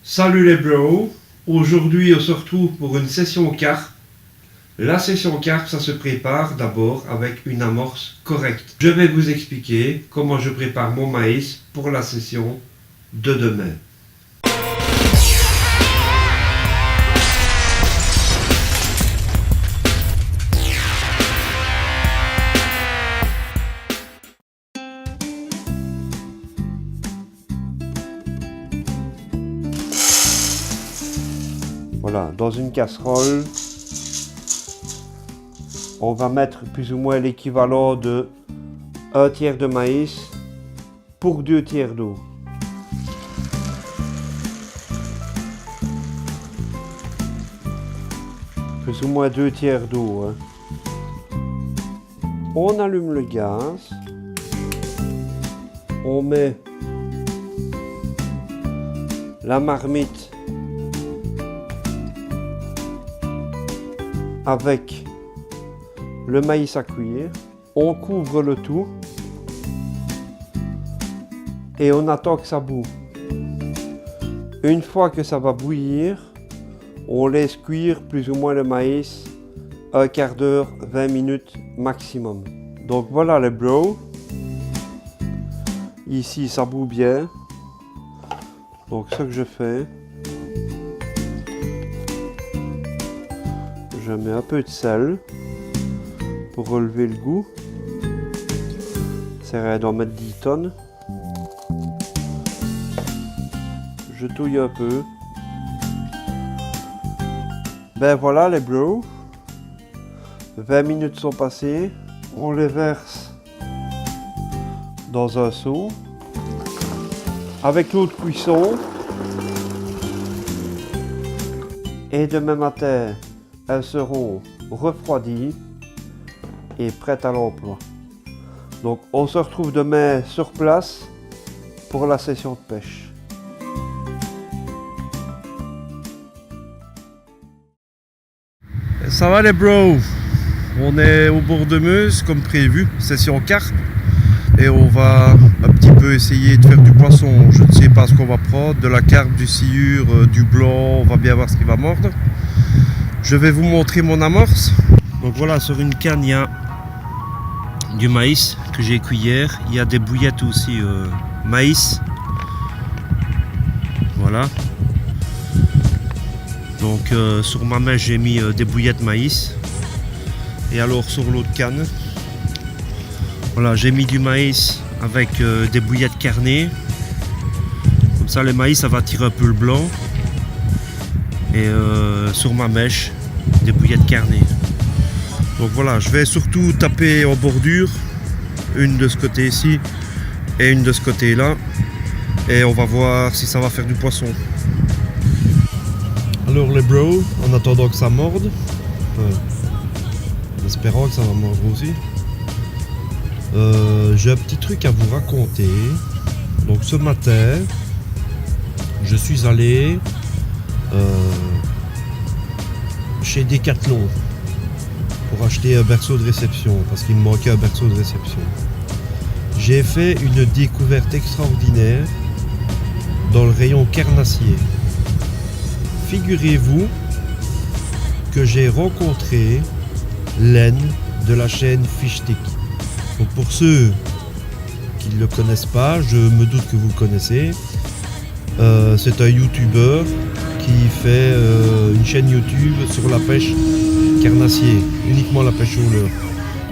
Salut les bros, aujourd'hui on se retrouve pour une session carpe. La session carpe, ça se prépare d'abord avec une amorce correcte. Je vais vous expliquer comment je prépare mon maïs pour la session de demain. Voilà, dans une casserole, on va mettre plus ou moins l'équivalent de 1 tiers de maïs pour 2 tiers d'eau. Plus ou moins 2 tiers d'eau. On allume le gaz. On met la marmite avec le maïs à cuire, on couvre le tout et on attend que ça boue. Une fois que ça va bouillir, on laisse cuire plus ou moins le maïs un quart d'heure, 20 minutes maximum. Donc voilà les bros, ici ça bout bien. Donc ce que je fais, je mets un peu de sel pour relever le goût. C'est vrai d'en mettre 10 tonnes. Je touille un peu. Ben voilà les bros. 20 minutes sont passées. On les verse dans un seau. Avec l'eau de cuisson. Et demain matin, elles seront refroidies et prêtes à l'emploi. Donc on se retrouve demain sur place pour la session de pêche. Ça va les bros? On est au bord de Meuse comme prévu, session carpe. Et on va un petit peu essayer de faire du poisson. Je ne sais pas ce qu'on va prendre, de la carpe, du sciure, du blanc, on va bien voir ce qui va mordre. Je vais vous montrer mon amorce. Donc voilà, sur une canne, il y a du maïs que j'ai cuit hier. Il y a des bouillettes aussi maïs. Voilà. Donc sur ma mèche, j'ai mis des bouillettes maïs. Et alors sur l'autre canne, voilà, j'ai mis du maïs avec des bouillettes carnées. Comme ça, le maïs, ça va tirer un peu le blanc. Et sur ma mèche, des bouillettes carnées. Donc voilà, je vais surtout taper en bordure, une de ce côté ici et une de ce côté là, et on va voir si ça va faire du poisson. Alors les bros, en attendant que ça morde, en espérant que ça va mordre aussi, j'ai un petit truc à vous raconter. Donc ce matin, je suis allé chez Decathlon pour acheter un berceau de réception parce qu'il me manquait un berceau de réception. J'ai fait une découverte extraordinaire dans le rayon carnassier. Figurez-vous que j'ai rencontré Len de la chaîne Fishstick. Donc pour ceux qui ne le connaissent pas, je me doute que vous le connaissez. C'est un youtubeur qui fait une chaîne YouTube sur la pêche carnassier, uniquement la pêche au leurre.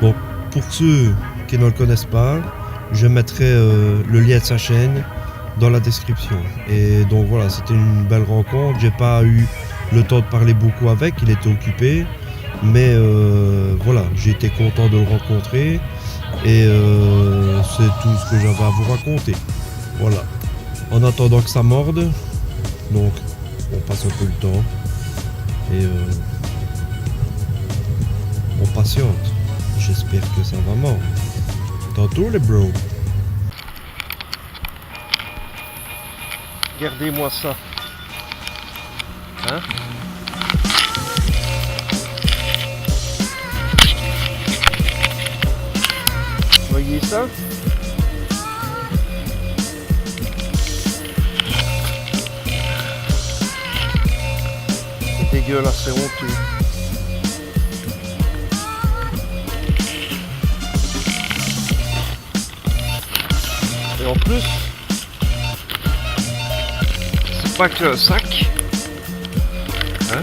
Bon, pour ceux qui ne le connaissent pas, je mettrai le lien de sa chaîne dans la description. Et donc voilà, c'était une belle rencontre. J'ai pas eu le temps de parler beaucoup avec, il était occupé, mais voilà, j'ai été content de le rencontrer et c'est tout ce que j'avais à vous raconter. Voilà. En attendant que ça morde, donc on passe un peu le temps et on patiente. J'espère que ça va mordre. Tantôt les bros. Regardez-moi ça. Hein? Voyez ça? dégueulasse, c'est honteux. Et en plus, c'est pas que un sac. Hein?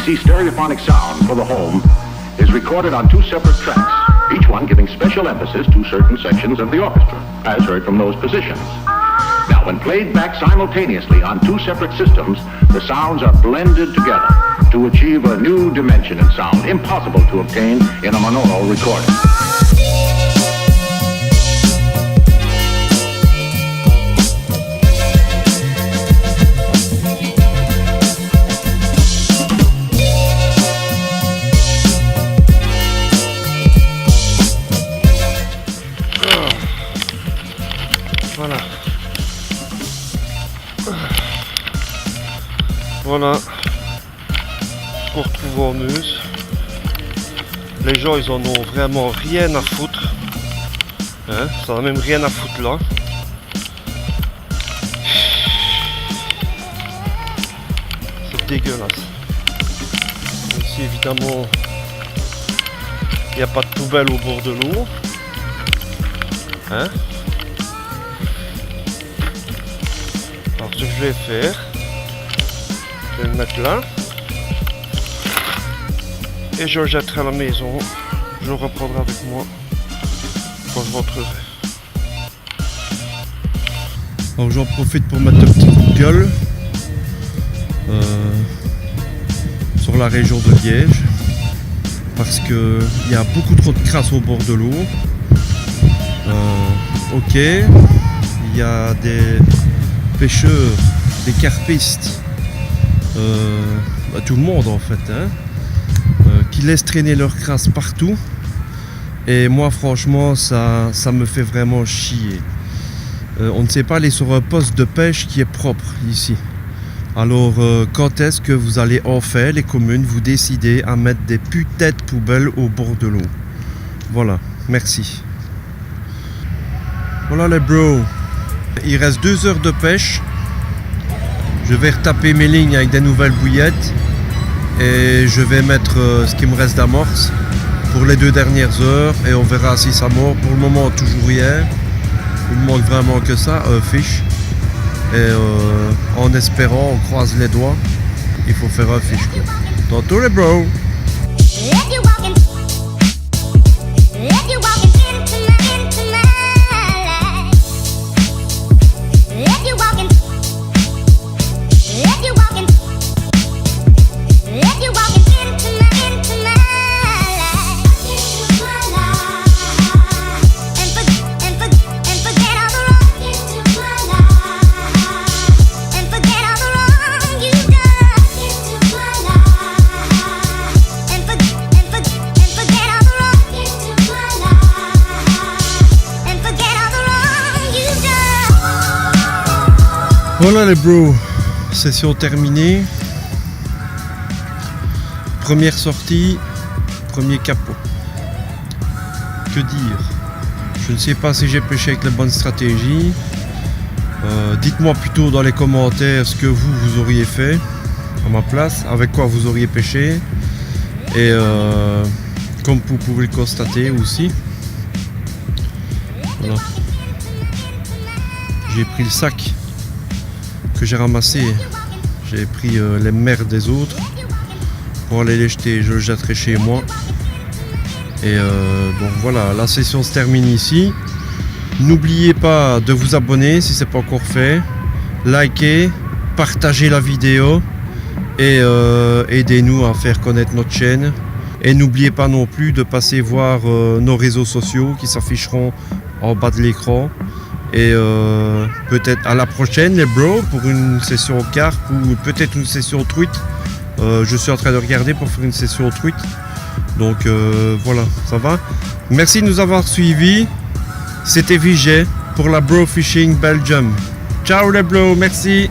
See, stereophonic sound for the home is recorded on 2 separate tracks, each one giving special emphasis to certain sections of the orchestra, as heard from those positions. Now, when played back simultaneously on 2 separate systems, the sounds are blended together to achieve a new dimension in sound, impossible to obtain in a monaural recording. Voilà. Voilà. Courte-couronneuse. Les gens, ils en ont vraiment rien à foutre. Hein, ça n'a même rien à foutre là. C'est dégueulasse. Ici, évidemment, il n'y a pas de poubelle au bord de l'eau. Hein? Alors ce que je vais faire, je vais le mettre là et je le jetterai à la maison. Je le reprendrai avec moi quand je rentrerai. Alors j'en profite pour mettre un petit coup de gueule sur la région de Liège parce que il y a beaucoup trop de crasse au bord de l'eau. Ok, il y a des pêcheurs, des carpistes, tout le monde en fait, hein, qui laissent traîner leur crasse partout. Et moi franchement ça me fait vraiment chier. On ne sait pas aller sur un poste de pêche qui est propre ici. Alors quand est-ce que vous allez enfin, les communes, vous décider à mettre des putains de poubelles au bord de l'eau? Voilà, merci. Voilà les bros, il reste 2 heures de pêche. Je vais retaper mes lignes avec des nouvelles bouillettes et je vais mettre ce qui me reste d'amorce pour les 2 dernières heures et on verra si ça mord. Pour le moment toujours rien, il me manque vraiment que ça, un fish. Et en espérant, on croise les doigts, il faut faire un fish quoi. Tantôt les bros. Voilà les bros, session terminée. Première sortie, premier capot. Que dire? Je ne sais pas si j'ai pêché avec la bonne stratégie. Dites-moi plutôt dans les commentaires ce que vous auriez fait à ma place, avec quoi vous auriez pêché. Et comme vous pouvez le constater aussi. Voilà. J'ai pris le sac que j'ai ramassé, j'ai pris les merdes des autres pour aller les jeter, je le jetterai chez moi. Et donc voilà, la session se termine ici. N'oubliez pas de vous abonner si ce n'est pas encore fait, likez, partagez la vidéo et aidez-nous à faire connaître notre chaîne. Et n'oubliez pas non plus de passer voir nos réseaux sociaux qui s'afficheront en bas de l'écran. Et peut-être à la prochaine les bros pour une session carpe ou peut-être une session truite. Je suis en train de regarder pour faire une session truite. Donc voilà, ça va. Merci de nous avoir suivis. C'était Vijay pour la Bro Fishing Belgium. Ciao les bros, merci.